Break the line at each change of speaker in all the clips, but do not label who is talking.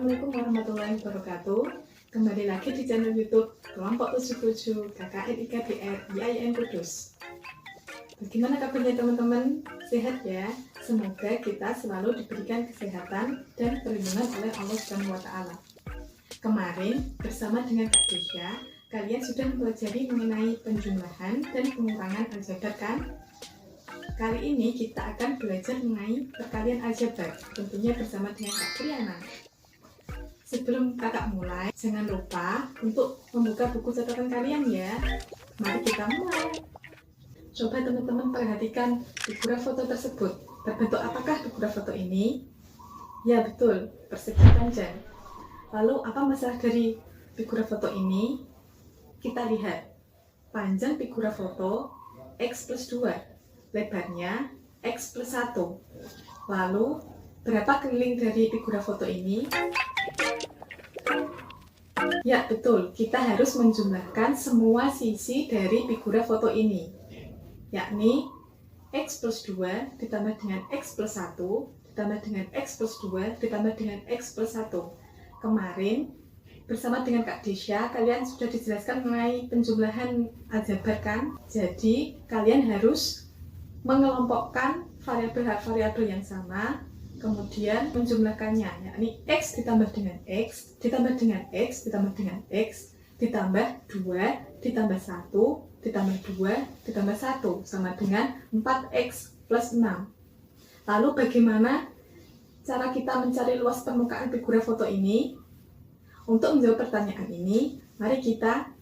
Assalamualaikum warahmatullahi wabarakatuh. Kembali lagi di channel YouTube Kelompok 77 KKN IKDR IAIN Kudus. Bagaimana kabarnya teman-teman? Sehat ya? Semoga kita selalu diberikan kesehatan dan perlindungan oleh Allah SWT. Kemarin bersama dengan Kak Desya, kalian sudah mempelajari mengenai penjumlahan dan pengurangan aljabar kan? Kali ini kita akan belajar mengenai perkalian aljabar, tentunya bersama dengan Kak Triana. Sebelum kakak mulai, jangan lupa untuk membuka buku catatan kalian ya. Mari kita mulai. Coba teman-teman perhatikan figura foto tersebut. Berbentuk apakah figura foto ini? Ya betul, persegi panjang. Lalu apa masalah dari figura foto ini? Kita lihat, panjang figura foto X plus 2. Lebarnya X plus 1. Lalu, berapa keliling dari figura foto ini? Ya, betul. Kita harus menjumlahkan semua sisi dari figura foto ini. Yakni, X plus 2 ditambah dengan X plus 1, ditambah dengan X plus 2, ditambah dengan X plus 1. Kemarin, bersama dengan Kak Desya, kalian sudah dijelaskan mengenai penjumlahan aljabar kan? Jadi, kalian harus mengelompokkan variabel-variabel yang sama, kemudian menjumlahkannya, yakni X ditambah dengan X, ditambah dengan X, ditambah dengan X, ditambah 2, ditambah 1, ditambah 2, ditambah 1, sama dengan 4X plus 6. Lalu bagaimana cara kita mencari luas permukaan figura foto ini? Untuk menjawab pertanyaan ini, mari kita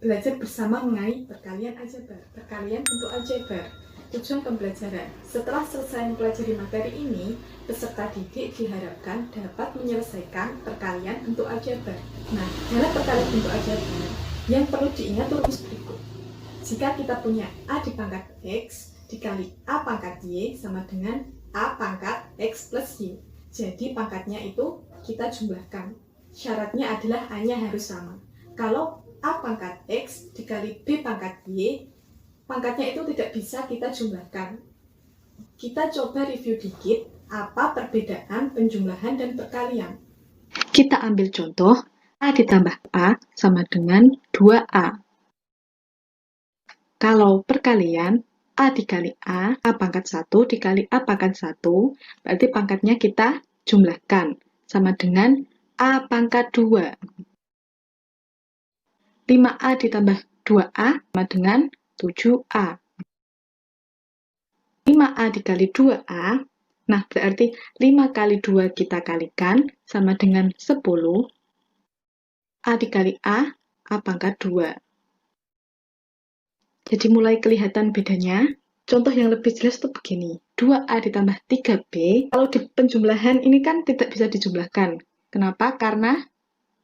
belajar bersama mengenai perkalian aljabar, perkalian bentuk aljabar. Tujuan pembelajaran. Setelah selesai mempelajari materi ini, peserta didik diharapkan dapat menyelesaikan perkalian bentuk aljabar. Nah, dalam perkalian bentuk aljabar, yang perlu diingat rumus berikut. Jika kita punya A di pangkat X dikali A pangkat Y sama dengan A pangkat X plus Y. Jadi pangkatnya itu kita jumlahkan. Syaratnya adalah A-nya harus sama. Kalau A pangkat X dikali B pangkat Y, pangkatnya itu tidak bisa kita jumlahkan. Kita coba review dikit apa perbedaan penjumlahan dan perkalian. Kita ambil contoh A ditambah A sama dengan 2A. Kalau perkalian A dikali A pangkat 1 dikali A pangkat 1, berarti pangkatnya kita jumlahkan sama dengan A pangkat 2. 5A ditambah 2A sama dengan 7A. 5A dikali 2A, nah berarti 5 kali 2 kita kalikan sama dengan 10. A dikali A pangkat 2. Jadi mulai kelihatan bedanya. Contoh yang lebih jelas itu begini. 2A ditambah 3B, kalau di penjumlahan ini kan tidak bisa dijumlahkan. Kenapa? Karena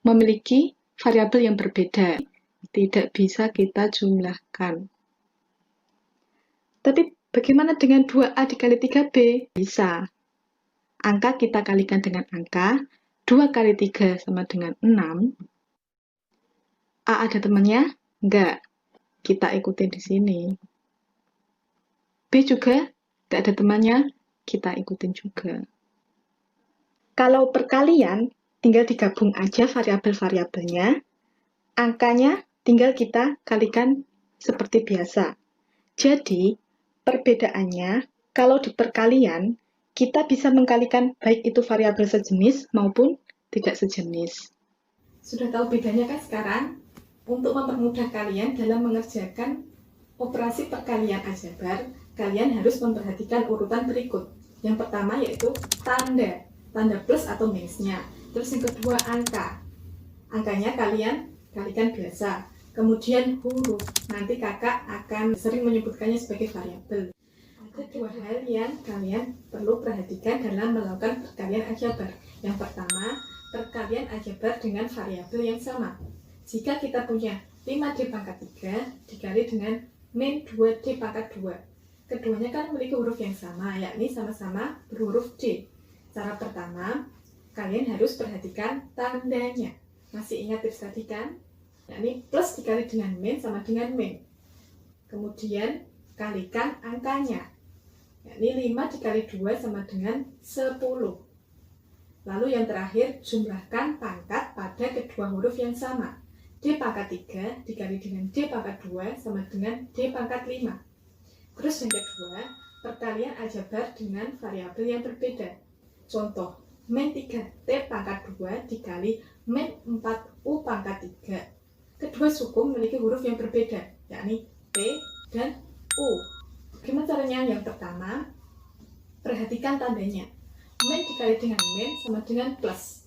memiliki variabel yang berbeda. Tidak bisa kita jumlahkan. Tapi bagaimana dengan 2A dikali 3B? Bisa. Angka kita kalikan dengan angka, 2 kali 3 sama dengan 6. A ada temannya? Enggak. Kita ikutin di sini. B juga enggak ada temannya? Kita ikutin juga. Kalau perkalian, tinggal digabung aja variabel-variabelnya. Angkanya tinggal kita kalikan seperti biasa. Jadi, perbedaannya, kalau di perkalian, kita bisa mengkalikan baik itu variabel sejenis maupun tidak sejenis. Sudah tahu bedanya kan sekarang? Untuk mempermudah kalian dalam mengerjakan operasi perkalian aljabar, kalian harus memperhatikan urutan berikut. Yang pertama yaitu tanda plus atau minusnya. Terus yang kedua angka. Angkanya kalian kalikan biasa. Kemudian huruf, nanti kakak akan sering menyebutkannya sebagai variabel. Ada dua hal yang kalian perlu perhatikan dalam melakukan perkalian aljabar. Yang pertama, perkalian aljabar dengan variabel yang sama. Jika kita punya 5D pangkat 3 dikali dengan min 2D pangkat 2. Keduanya kan memiliki huruf yang sama, yakni sama-sama berhuruf D. Cara pertama, kalian harus perhatikan tandanya. Masih ingat tips tadi kan? Yakni plus dikali dengan min sama dengan min. Kemudian kalikan angkanya. Yakni 5 dikali 2 sama dengan 10. Lalu yang terakhir, jumlahkan pangkat pada kedua huruf yang sama. D pangkat 3 dikali dengan D pangkat 2 sama dengan D pangkat 5. Terus yang kedua, perkalian aljabar dengan variabel yang berbeda. Contoh, min 3 T pangkat 2 dikali min 4 U pangkat 3. Kedua suku memiliki huruf yang berbeda, yakni T dan U. Gimana caranya? Yang pertama, perhatikan tandanya. Min dikali dengan min sama dengan plus.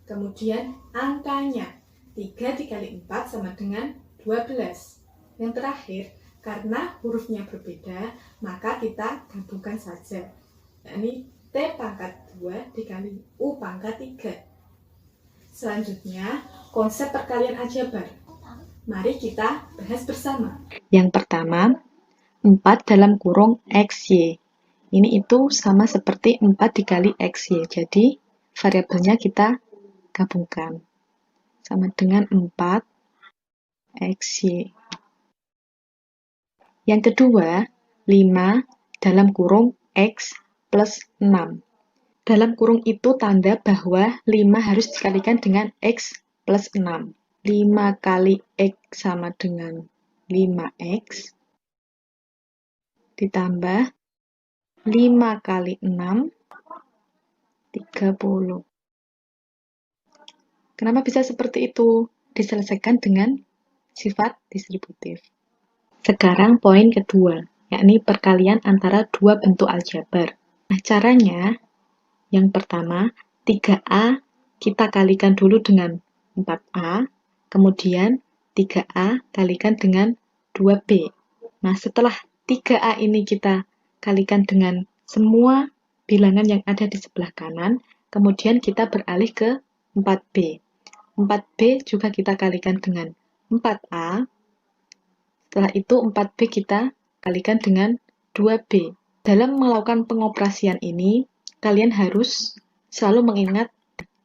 Kemudian angkanya 3 dikali 4 sama dengan 12. Yang terakhir, karena hurufnya berbeda, maka kita gabungkan saja. Yakni T pangkat 2 dikali U pangkat 3. Selanjutnya, konsep perkalian aljabar. Mari kita bahas bersama.
Yang pertama, 4 dalam kurung XY. Ini itu sama seperti 4 dikali XY. Jadi, variabelnya kita gabungkan. Sama dengan 4 XY. Yang kedua, 5 dalam kurung X plus 6. Dalam kurung itu tanda bahwa 5 harus dikalikan dengan X plus 6. 5 kali X sama dengan 5X. Ditambah 5 kali 6, 30. Kenapa bisa seperti itu? Diselesaikan dengan sifat distributif. Sekarang poin kedua, yakni perkalian antara dua bentuk aljabar. Nah, caranya, yang pertama, 3A kita kalikan dulu dengan 4A, kemudian 3A kalikan dengan 2B. Nah, setelah 3A ini kita kalikan dengan semua bilangan yang ada di sebelah kanan, kemudian kita beralih ke 4B. 4B juga kita kalikan dengan 4A. Setelah itu 4B kita kalikan dengan 2B. Dalam melakukan pengoperasian ini, kalian harus selalu mengingat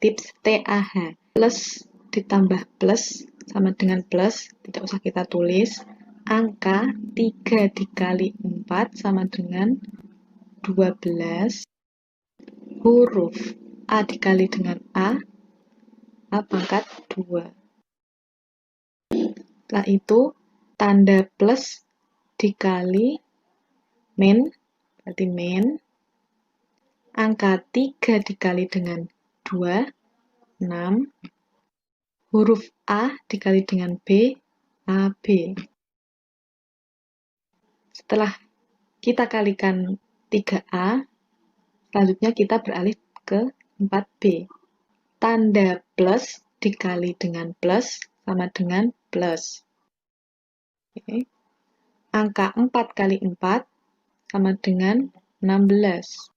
tips TAH. Plus ditambah plus sama dengan plus, tidak usah kita tulis. Angka 3 dikali 4 sama dengan 12. Huruf A dikali dengan A pangkat 2. Setelah itu, tanda plus dikali min, berarti min. Angka 3 dikali dengan 2, 6. Huruf A dikali dengan B, AB. Setelah kita kalikan 3A, selanjutnya kita beralih ke 4B. Tanda plus dikali dengan plus sama dengan plus. Oke. Angka 4 kali 4 sama dengan 16.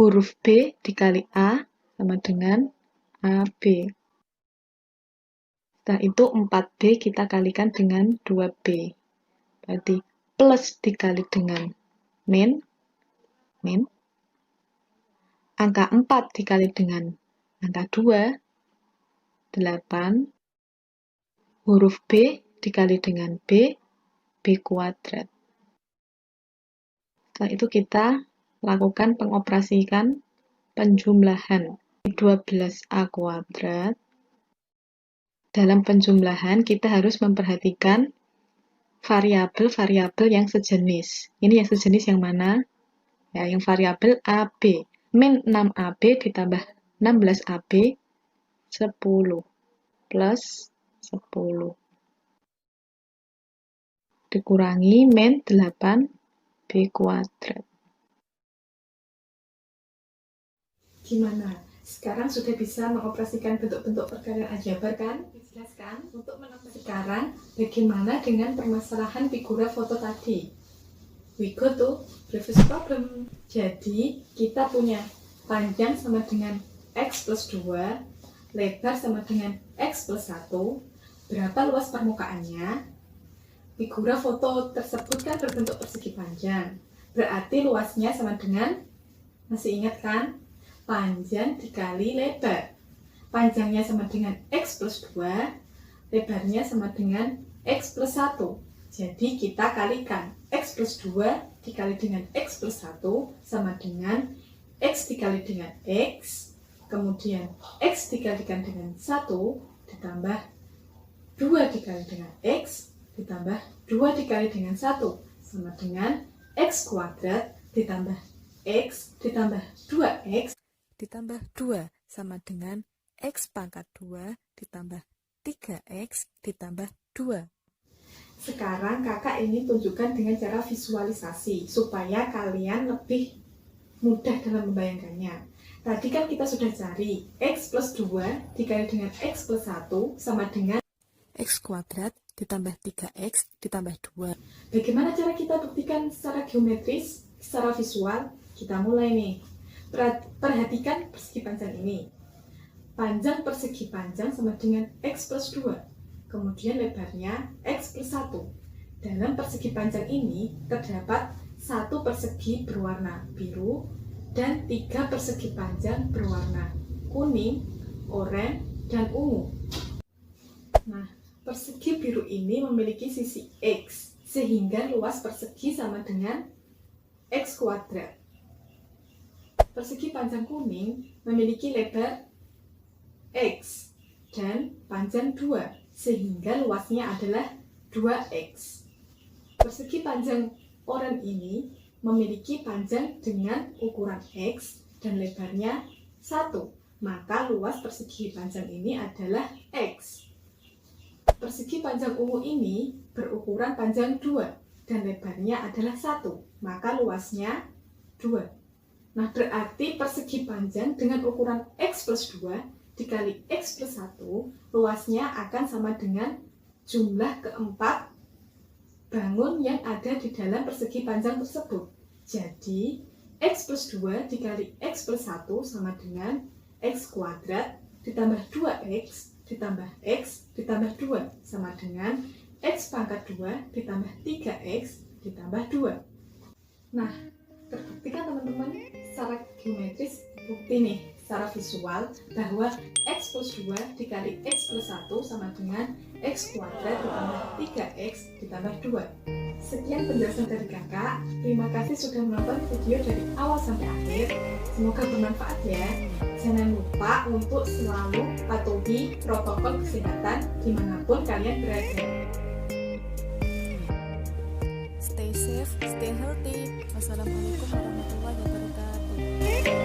Huruf B dikali A sama dengan AB. Setelah itu 4B kita kalikan dengan 2B. Berarti plus dikali dengan min. Angka 4 dikali dengan angka 2, 8. Huruf B dikali dengan B kuadrat. Setelah itu kita lakukan pengoperasikan penjumlahan 12A kuadrat. Dalam penjumlahan kita harus memperhatikan variabel-variabel yang sejenis. Ini yang sejenis yang mana? Ya, yang variabel AB. Min 6AB ditambah 16AB, 10. Plus 10. Dikurangi min 8B kuadrat.
Gimana? Sekarang sudah bisa mengoperasikan bentuk-bentuk perkalian aljabar kan? Dijelaskan untuk menambah. Sekarang bagaimana dengan permasalahan figura foto tadi? We go to previous problem. Jadi kita punya panjang sama dengan X plus 2, lebar sama dengan X plus 1. Berapa luas permukaannya? Figura foto tersebut kan berbentuk persegi panjang. Berarti luasnya sama dengan, masih ingat kan? Panjang dikali lebar. Panjangnya sama dengan X plus 2, lebarnya sama dengan X plus 1. Jadi kita kalikan X plus 2 dikali dengan X plus 1 sama dengan X dikali dengan X, kemudian X dikalikan dengan 1, ditambah 2 dikali dengan X, ditambah 2 dikali dengan 1, sama dengan X kuadrat, ditambah X, ditambah 2X, ditambah 2, sama dengan X pangkat 2, ditambah 3X, ditambah 2. Sekarang kakak ini tunjukkan dengan cara visualisasi, supaya kalian lebih mudah dalam membayangkannya. Tadi kan kita sudah cari X plus 2 dikali dengan X plus 1 sama dengan X kuadrat ditambah 3X ditambah 2. Bagaimana cara kita buktikan secara geometris, secara visual? Kita mulai nih. Perhatikan persegi panjang ini. Panjang persegi panjang sama dengan X plus 2. Kemudian lebarnya X plus 1. Dalam persegi panjang ini terdapat 1 persegi berwarna biru dan 3 persegi panjang berwarna kuning, oranye, dan ungu. Nah, persegi biru ini memiliki sisi X, sehingga luas persegi sama dengan X kuadrat. Persegi panjang kuning memiliki lebar X dan panjang 2, sehingga luasnya adalah 2X. Persegi panjang oranye ini memiliki panjang dengan ukuran X dan lebarnya 1, maka luas persegi panjang ini adalah X. Persegi panjang ungu ini berukuran panjang 2 dan lebarnya adalah 1, maka luasnya 2. Nah, berarti persegi panjang dengan ukuran X plus 2 dikali X plus 1, luasnya akan sama dengan jumlah keempat bangun yang ada di dalam persegi panjang tersebut. Jadi, X plus 2 dikali X plus 1 sama dengan X kuadrat ditambah 2X ditambah X ditambah 2 sama dengan X pangkat 2 ditambah 3X ditambah 2. Nah, terbukti kan teman-teman secara geometris, bukti nih secara visual bahwa X plus 2 dikali X plus 1 sama dengan X kuadrat ditambah 3X ditambah 2. Sekian penjelasan dari kakak. Terima kasih sudah menonton video dari awal sampai akhir. Semoga bermanfaat ya. Jangan lupa untuk selalu patuhi protokol kesehatan dimanapun kalian berada. Stay safe, stay healthy. Wassalamualaikum warahmatullahi wabarakatuh.